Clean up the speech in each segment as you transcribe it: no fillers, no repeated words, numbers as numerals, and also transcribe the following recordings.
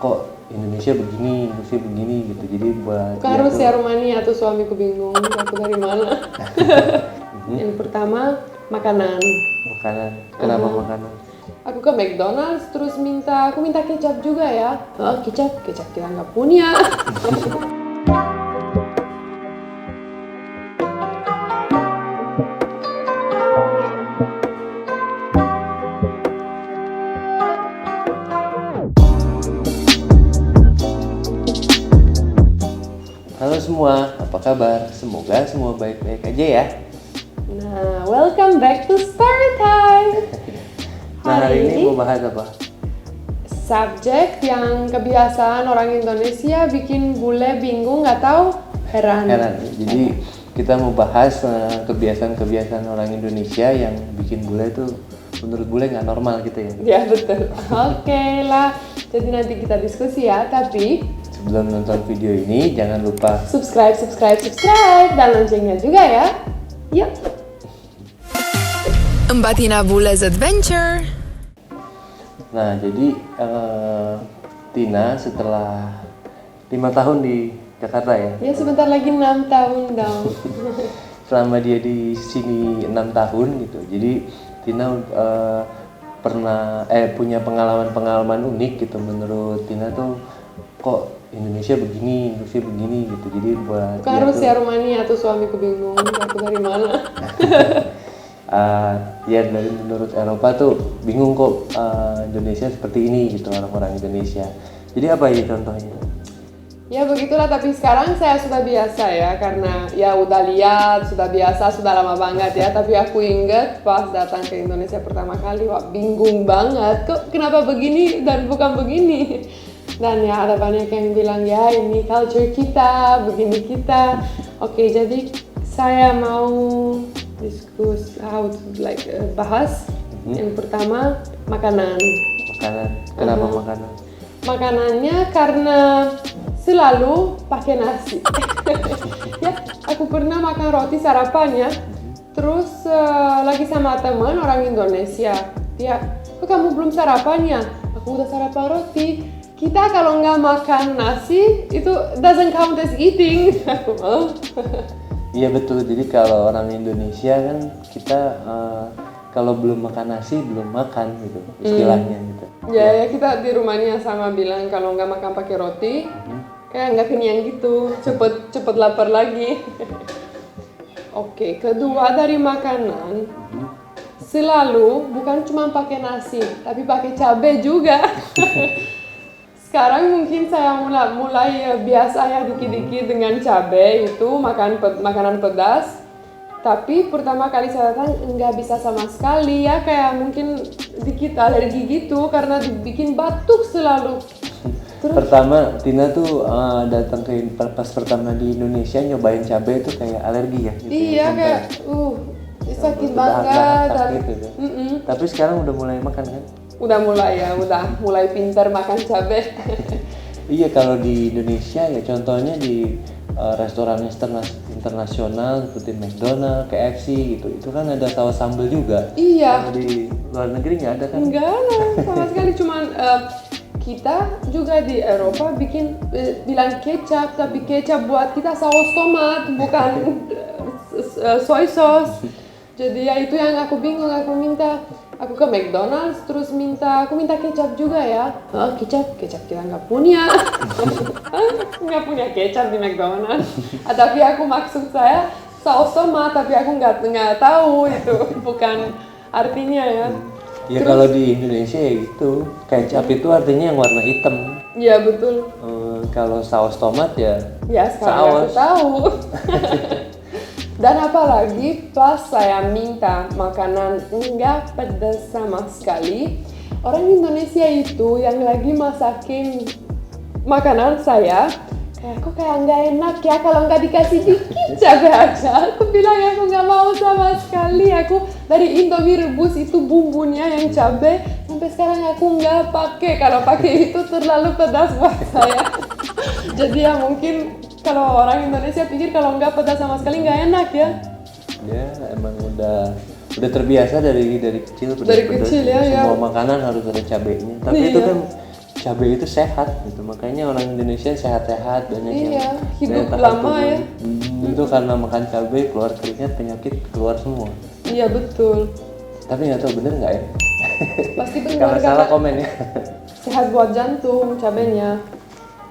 kok Indonesia begini gitu. Jadi buat harus ya Rumania atau suamiku bingung aku dari mana. Yang pertama makanan. Kenapa makanan? Aku ke McDonald's terus aku minta kecap juga ya. Kecap kita nggak punya. Halo semua, apa kabar? Semoga semua baik-baik aja ya. Nah, welcome back to Story Time. Hari ini mau bahas apa? Subjek yang kebiasaan orang Indonesia bikin bule bingung, nggak tahu, heran. Jadi kita mau bahas kebiasaan-kebiasaan orang Indonesia yang bikin bule tuh menurut bule nggak normal gitu ya. Ya betul. Oke lah. Jadi nanti kita diskusi ya. Tapi sebelum nonton video ini jangan lupa subscribe dan loncengnya juga ya. Yuk. Mbak Tina Bule's Adventure. Nah, jadi Tina setelah 5 tahun di Jakarta ya. Ya sebentar lagi 6 tahun dong. Selama dia di sini 6 tahun gitu. Jadi Tina punya pengalaman unik gitu. Menurut Tina tuh kok Indonesia begini gitu. Jadi buat harus ya Rumania atau suamiku bingung aku dari mana. Menurut Eropa tuh bingung kok Indonesia seperti ini gitu, orang-orang Indonesia. Jadi apa ya contohnya? Ya begitulah, tapi sekarang saya sudah biasa ya, karena ya udah lihat, sudah biasa, sudah lama banget ya. Tapi aku ingat pas datang ke Indonesia pertama kali, wah bingung banget, kok kenapa begini dan bukan begini. Dan ya ada banyak yang bilang ya ini culture kita, begini kita. Oke, jadi saya mau bahas. Yang pertama makanan. Kenapa makanan? Makanannya karena selalu pakai nasi. Ya, aku pernah makan roti sarapannya. Terus lagi sama teman orang Indonesia. Dia, kok kamu belum sarapannya? Aku udah sarapan roti. Kita kalau nggak makan nasi itu doesn't count as eating. Aku mau. Iya betul. Jadi kalau orang Indonesia kan kita kalau belum makan nasi belum makan gitu istilahnya gitu. Ya kita di Rumania sama bilang kalau nggak makan pakai roti kayak nggak kenyang gitu, cepet lapar lagi. Oke, kedua dari makanan selalu bukan cuma pakai nasi tapi pakai cabai juga. Sekarang mungkin saya mulai biasa ya dikit-dikit dengan cabai itu makanan pedas. Tapi pertama kali saya datang nggak bisa sama sekali ya, kayak mungkin dikit alergi gitu karena dibikin batuk selalu. Terus, pertama Tina tuh datang ke pas pertama di Indonesia nyobain cabai itu kayak alergi ya gitu. Iya ya, kayak sakit banget gitu, ya. Tapi sekarang udah mulai makan kan? Udah mulai pintar makan cabai. Iya, kalau di Indonesia ya contohnya di restoran internasional seperti McDonald's, KFC gitu, itu kan ada saus sambal juga. Iya. Kalau di luar negeri nggak ada kan? Nggak ada sama sekali, cuman kita juga di Eropa bilang kecap, tapi kecap buat kita saus tomat bukan soy sauce. Jadi ya itu yang aku bingung, aku ke McDonald's terus aku minta kecap juga ya. Kecap kita nggak punya. Nggak punya kecap di McDonald's. Tapi aku maksud saya saus tomat, tapi aku nggak tahu itu bukan artinya ya. Ya kalau di Indonesia ya gitu, kecap itu artinya yang warna hitam. Iya betul. Kalau saus tomat ya sekarang saus. aku tahu. Dan apalagi pas saya minta makanan nggak pedas sama sekali, orang Indonesia itu yang lagi masakin makanan saya, kok kayak nggak enak ya kalau nggak dikasih dikit cabai aja. Aku bilang aku nggak mau sama sekali. Aku dari Indomie rebus itu bumbunya yang cabai, sampai sekarang aku nggak pakai. Kalau pakai itu terlalu pedas buat saya. Jadi ya mungkin kalau orang Indonesia pikir kalau nggak pedas sama sekali nggak enak ya. Ya emang udah terbiasa dari kecil pedas. Dari kecil ya. Semua makanan harus ada cabenya. Tapi iya. itu kan cabai itu sehat gitu, makanya orang Indonesia sehat-sehat banyak yang Iya, hidup daya tahan lama tubuh. ya. Itu karena makan cabai keluar keringat, penyakit keluar semua. Iya betul. Tapi nggak tahu bener nggak ya? Pasti benar Kalau salah karena komen ya. sehat buat jantung cabenya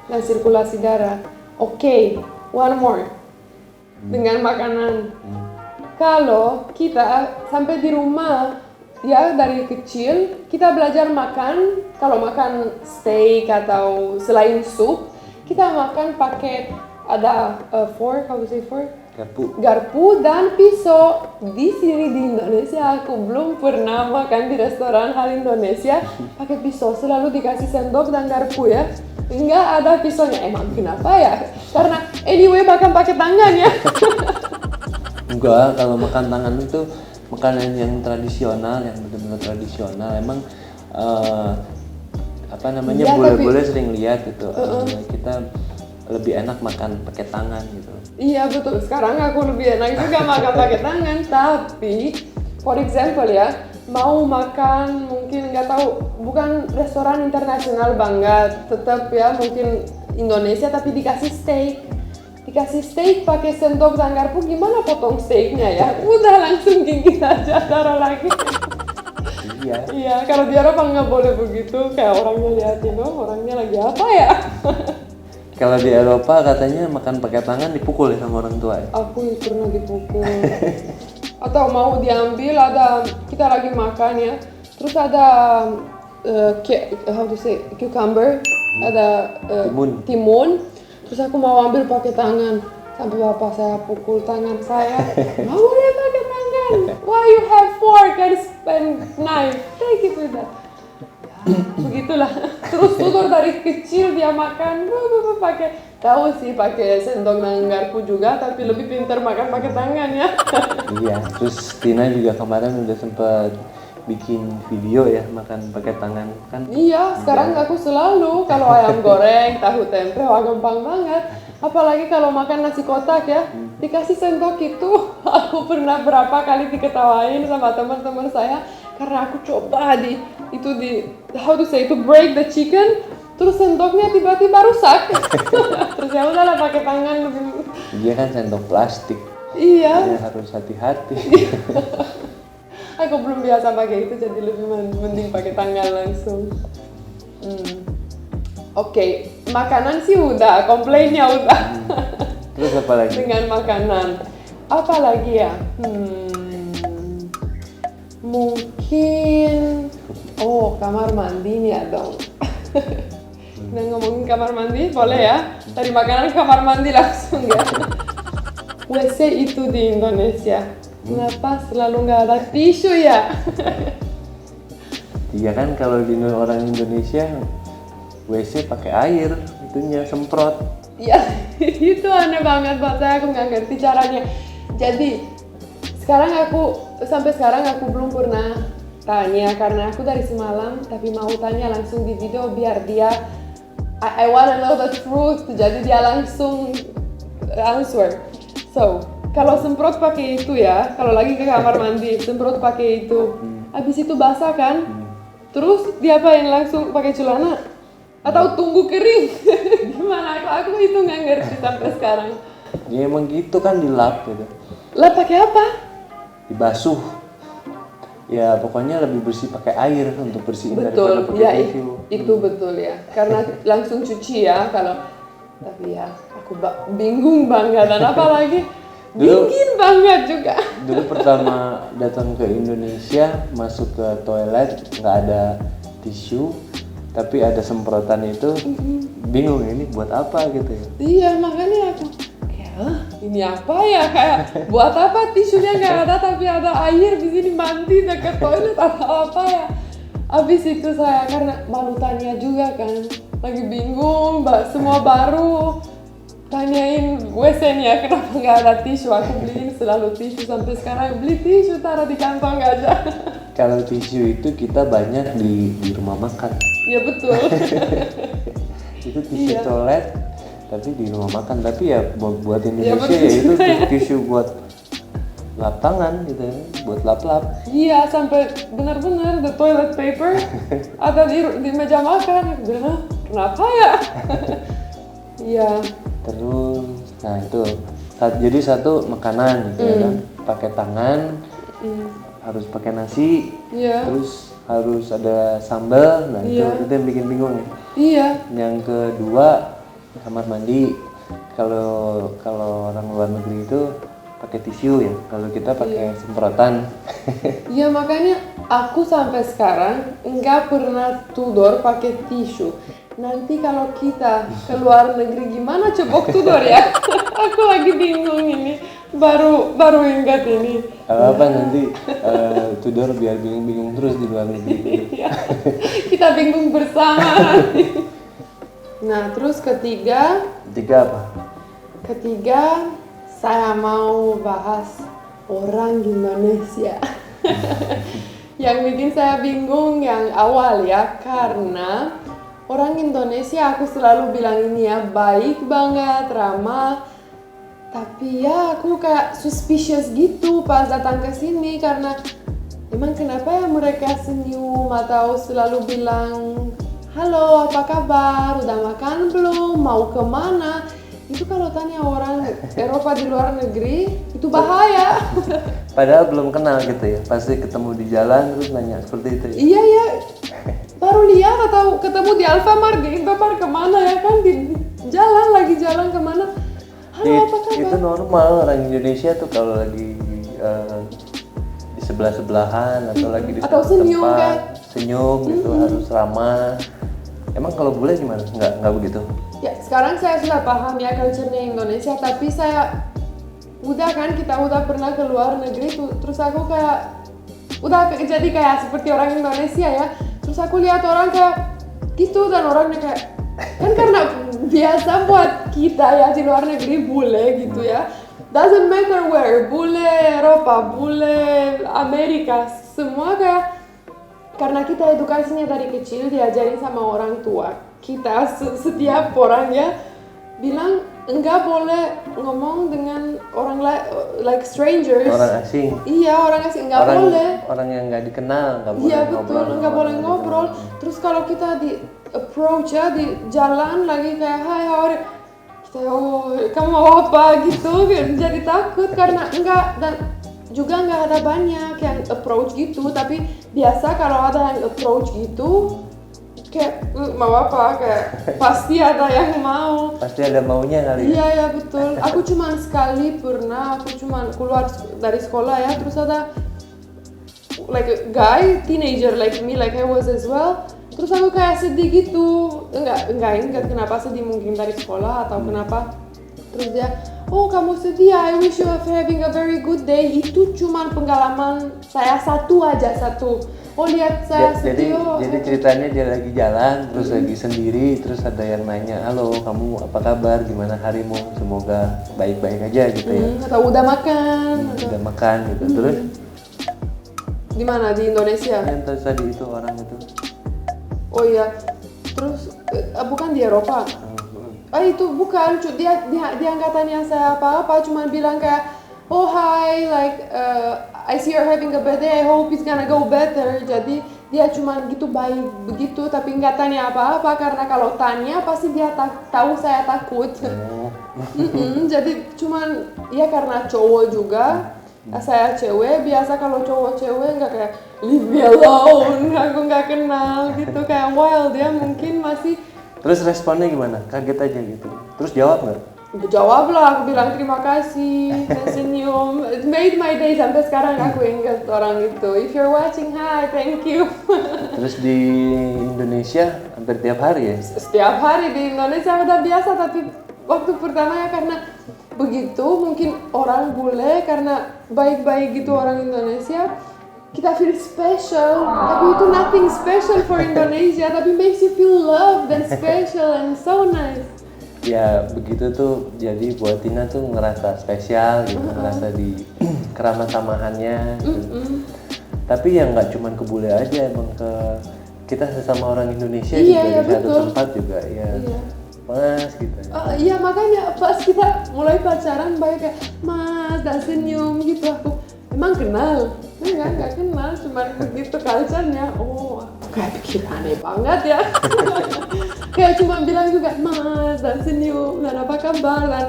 dan sirkulasi darah. Oke, one more. Dengan makanan. Kalau kita sampai di rumah, ya dari kecil kita belajar makan. Kalau makan steak atau selain sup, kita makan pakai ada fork, how to say fork? Garpu dan pisau. Di sini di Indonesia aku belum pernah makan di restoran hal Indonesia pakai pisau, selalu dikasih sendok dan garpu ya. Enggak ada pisaunya. Emang kenapa ya? Karena anyway makan pakai tangan ya. Enggak, kalau makan tangan itu makanan yang tradisional, yang benar-benar tradisional. Emang apa namanya, Ya, bule-bule sering lihat gitu. Kita lebih enak makan pakai tangan gitu. Iya betul, sekarang aku lebih enak juga makan pakai tangan. Tapi, for example ya, mau makan mungkin nggak tahu, bukan restoran internasional banget, tetap ya mungkin Indonesia tapi dikasih steak pakai sendok dan garpu, gimana potong steaknya ya? Udah langsung gigit aja, taruh lagi. Iya. Iya, kalau di Eropa nggak boleh begitu, kayak orangnya liatin, oh orangnya lagi apa ya? Kalau di Eropa katanya makan pakai tangan dipukul ya sama orang tua ya. Aku pernah dipukul. Atau mau diambil, ada kita lagi makan ya, terus ada how to say cucumber, ada timun. Terus aku mau ambil pakai tangan, sampai bapak saya pukul tangan saya. Nggak boleh pakai tangan. Why you have fork and knife? Take it with that. Ya, begitulah. Terus tutur dari kecil dia makan, pakai, tahu sih pakai sendok dan garpu juga, tapi lebih pintar makan pakai tangan ya. Iya, terus Tina juga kemarin udah sempat bikin video ya makan pakai tangan kan. Iya, sekarang aku selalu kalau ayam goreng, tahu tempe, wah gampang banget. Apalagi kalau makan nasi kotak ya, dikasih sendok itu. Aku pernah berapa kali diketawain sama teman-teman saya karena aku coba how to say, to break the chicken, terus sendoknya tiba-tiba rusak. Terus ya udahlah pakai tangan lebih. Dia kan sendok plastik. Iya. Dia harus hati-hati. Aku belum biasa pakai itu, jadi lebih mending pakai tangan langsung. Oke, makanan sih udah, komplainnya udah. Terus apa lagi? Dengan makanan, apa lagi ya? Mungkin, kamar mandi nih ya dong. Udah ngomongin kamar mandi, boleh ya? Dari makanan ke kamar mandi langsung ya. WC itu di Indonesia, kenapa selalu nggak ada tisu ya? Iya kan, kalau di orang Indonesia WC pakai air, itunya semprot. Ya, itu aneh banget buat saya, aku nggak ngerti caranya. Jadi, sampai sekarang aku belum pernah tanya, karena aku dari semalam, tapi mau tanya langsung di video biar dia, I wanna know the truth, jadi dia langsung answer. So, kalau semprot pakai itu ya, kalau lagi ke kamar mandi, semprot pakai itu, habis itu basah kan? Terus diapain, langsung pakai celana? Atau tunggu kering? Gimana? Aku itu nggak ngerti sampai sekarang. Ya emang gitu kan, dilap gitu. Lap pakai apa? Dibasuh. Ya pokoknya lebih bersih pakai air untuk bersihin daripada Betul, pakai ya tisu. itu betul ya. Karena langsung cuci ya kalau. Tapi ya, aku bingung banget, dan apalagi dingin banget juga. Dulu pertama datang ke Indonesia, masuk ke toilet nggak ada tisu, tapi ada semprotan itu, bingung ini buat apa gitu ya. Iya, makanya aku kayak, ini apa ya, kayak buat apa tisunya nggak ada tapi ada air di sini, mandi dekat toilet atau apa ya. Abis itu saya, karena malu tanya juga kan, lagi bingung, semua baru, tanyain WC-nya kenapa nggak ada tisu. Aku beliin selalu tisu, sampai sekarang beli tisu taruh di kantong aja. Kalau tisu itu kita banyak di rumah makan. Ya betul. Itu tisu toilet, tapi di rumah makan. Tapi ya buat Indonesia betul ya itu juga ya. tisu buat lap tangan gitu ya, buat lap-lap. Iya, sampai benar-benar the toilet paper ada di meja makan. Aku bilang, "Hah, kenapa ya?" Iya. Terus, nah itu jadi satu makanan gitu ya kan, pakai tangan, harus pakai nasi, Iya. terus harus ada sambal. Nah Iya. itu yang bikin bingung ya. Iya. Yang kedua kamar mandi. Kalau orang luar negeri itu pakai tisu ya, kalau kita pakai semprotan. Iya, makanya aku sampai sekarang nggak pernah tudor pakai tisu. Nanti kalau kita ke luar negeri gimana cebok tudor ya? Aku lagi bingung ini. Baru ingat ini. Apa nanti Tudor biar bingung-bingung terus di luar negeri. Iya. Kita bingung bersama nanti. Nah, terus ketiga Apa? Ketiga, saya mau bahas orang Indonesia. Yang bikin saya bingung yang awal ya, karena orang Indonesia aku selalu bilang ini ya, baik banget, ramah. Tapi ya aku kayak suspicious gitu pas datang ke sini karena emang kenapa ya mereka senyum atau selalu bilang, "Halo, apa kabar? Udah makan belum? Mau kemana?" Itu kalau tanya orang Eropa di luar negeri, itu bahaya. Padahal belum kenal gitu ya, pasti ketemu di jalan terus nanya seperti itu ya. Iya ya, baru lihat atau ketemu di Alfamart, di Indomaret kemana ya kan, di jalan kemana. Halo, apa kabar? Itu normal orang Indonesia tuh kalau lagi di sebelah-sebelahan atau lagi di Atau suatu senyum, tempat, kan? senyum gitu harus ramah. Emang kalau bule gimana? Nggak begitu? Ya, sekarang saya sudah paham ya culture-nya Indonesia, tapi kita udah pernah ke luar negeri terus aku kayak udah jadi kayak seperti orang Indonesia ya. Terus aku lihat orang kayak gitu dan orangnya kayak kan karena biasa buat kita ya di luar negeri bule gitu ya. Doesn't matter where, bule Eropa, bule Amerika, semua kayak karena kita edukasinya dari kecil diajarin sama orang tua. Kita setiap orang ya bilang enggak boleh ngomong dengan orang like strangers. Orang asing. Iya, orang asing enggak boleh. Orang yang nggak dikenal nggak boleh Iya ngobrol. betul, nggak boleh ngobrol. Terus kalau kita di approach ya di jalan lagi kayak hai how are you? Kita kamu mau apa gitu, jadi takut karena enggak dan juga nggak ada banyak yang approach gitu. Tapi biasa kalau ada yang approach gitu kayak mau apa kayak pasti ada yang mau. Pasti ada maunya kali ya. Iya ya betul. Aku cuman sekali pernah keluar dari sekolah ya terus ada like a guy teenager like me like I was as well. Terus aku kayak sedih gitu. Enggak kenapa sedih, mungkin dari sekolah atau kenapa. Terus dia, "Oh, kamu sedih, I wish you are having a very good day." Itu cuman pengalaman saya satu. Oh, lihat saya sedih. Jadi ceritanya dia lagi jalan terus lagi sendiri terus ada yang nanya, "Halo, kamu apa kabar? Gimana harimu? Semoga baik-baik aja gitu ya." Atau udah makan. Udah makan gitu. Terus Di mana? Di Indonesia? yang tadi itu orang itu. Oh iya. Terus bukan di Eropa. Itu bukan, dia nggak tanya saya apa-apa, cuma bilang kayak, "Oh hi, like I see you're having a bad day, I hope it's gonna go better." Jadi dia cuma gitu baik begitu, tapi nggak tanya apa-apa karena kalau tanya pasti dia tahu saya takut. Jadi cuman ya karena cowok juga, saya cewek, biasa kalau cowok cewek nggak kayak leave me alone, aku nggak kenal gitu kayak wild dia mungkin masih. Terus responnya gimana? Kaget aja gitu. Terus jawab nggak? Jawab lah, aku bilang terima kasih, saya senyum. It made my day, sampai sekarang aku ingat orang itu. If you're watching, hi, thank you. Terus di Indonesia hampir tiap hari ya? Setiap hari di Indonesia udah biasa, tapi waktu pertama ya karena begitu mungkin orang bule karena baik-baik gitu orang Indonesia. Kita feel special, tapi itu nothing special for Indonesia, tapi makes you feel loved and special and so nice. Ya begitu tuh, jadi buat Tina tuh ngerasa spesial gitu, ngerasa di keramat tamahannya gitu. Tapi ya nggak cuman ke bule aja, emang ke kita sesama orang Indonesia juga Iya, di satu betul. tempat juga ya. Iya. Mas gitu. Iya makanya pas kita mulai pacaran baik kayak mas dan senyum gitu aku emang kenal? Enggak kenal, cuman begitu culture-nya. Oh, kayak pikir aneh banget ya. Kayak cuma bilang juga mas dan senyum dan apa kabar dan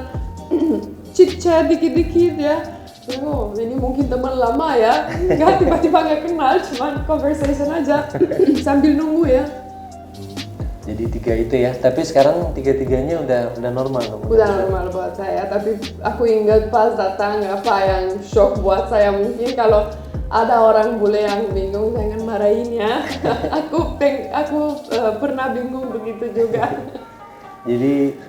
chit chat dikit-dikit ya. Oh, ini mungkin teman lama ya. Enggak tiba-tiba nggak kenal, cuman conversation aja sambil nunggu ya. Jadi 3 itu ya, tapi sekarang 3-3-nya udah normal dong. Udah normal buat saya, tapi aku ingat pas datang apa yang shock buat saya mungkin kalau ada orang bule yang bingung jangan marahin ya. aku pernah bingung begitu juga. Jadi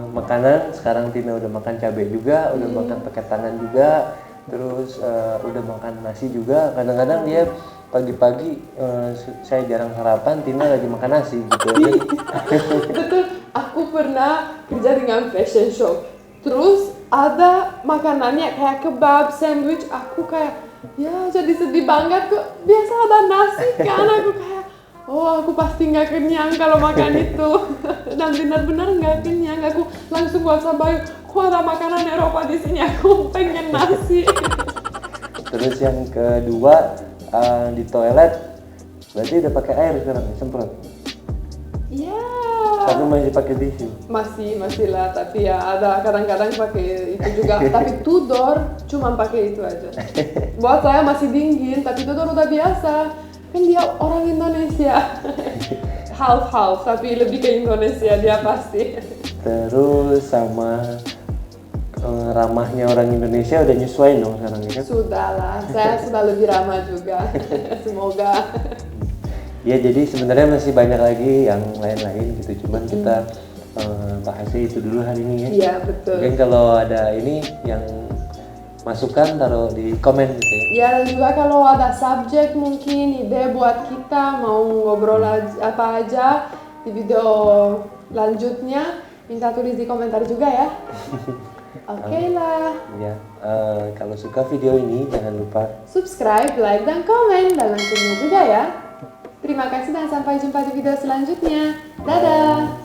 makanan sekarang Tina udah makan cabai juga, udah makan pakai tangan juga, terus udah makan nasi juga. Kadang-kadang dia pagi-pagi saya jarang sarapan, Tina lagi makan nasi gitu ya. Betul, aku pernah kerja dengan fashion show. Terus ada makanannya kayak kebab, sandwich. Aku kayak ya jadi sedih banget kok. Biasa ada nasi kan, aku kayak oh aku pasti nggak kenyang kalau makan itu. Dan benar-benar nggak kenyang. Aku langsung WhatsApp Bayu, kok ada makanan Eropa di sini? Aku pengen nasi. Terus yang kedua di toilet berarti udah pakai air sekarang semprot. Iya. Tapi masih pakai tisu. Masih lah, tapi ya ada kadang-kadang pakai itu juga. Tapi Tudor cuma pakai itu aja. Buat saya masih dingin, tapi Tudor udah biasa. Kan dia orang Indonesia. Half-half, tapi lebih ke Indonesia dia pasti. Terus sama ramahnya orang Indonesia udah nyesuaiin dong sekarang ya kan? Sudahlah, saya sudah lebih ramah juga. Semoga. Ya jadi sebenarnya masih banyak lagi yang lain-lain gitu, cuman kita bahasnya itu dulu hari ini ya. Iya betul. Mungkin kalau ada ini yang masukan taruh di komen gitu ya. Ya dan juga kalau ada subjek mungkin ide buat kita mau ngobrol apa aja di video lanjutnya, minta tulis di komentar juga ya. Oke lah. Ya, kalau suka video ini jangan lupa Subscribe, like, dan komen dan loncengnya juga ya. Terima kasih dan sampai jumpa di video selanjutnya. Dadah!